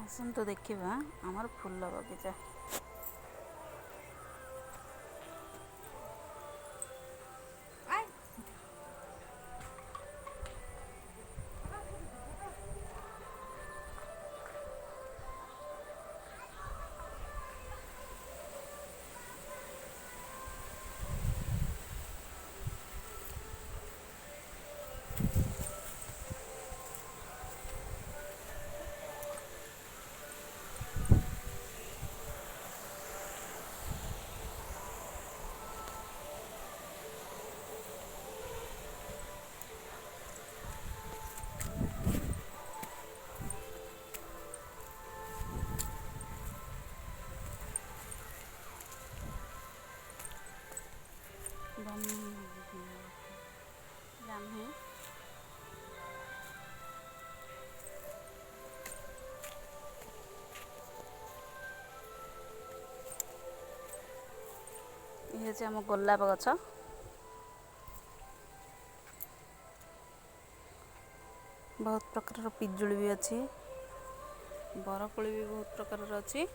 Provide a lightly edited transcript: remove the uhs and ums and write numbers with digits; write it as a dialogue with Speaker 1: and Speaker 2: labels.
Speaker 1: ଆସନ୍ତୁ ଦେଖିବା ଆମର ଫୁଲ ବଗିଚା। ଜହ୍ନି ଇଏ ହେଉଛି ଆମ ଗୋଲାପ ଗଛ। ବହୁତ ପ୍ରକାରର ପିଜୁଳି ବି ଅଛି, ବରକୋଳି ବି ବହୁତ ପ୍ରକାରର ଅଛି।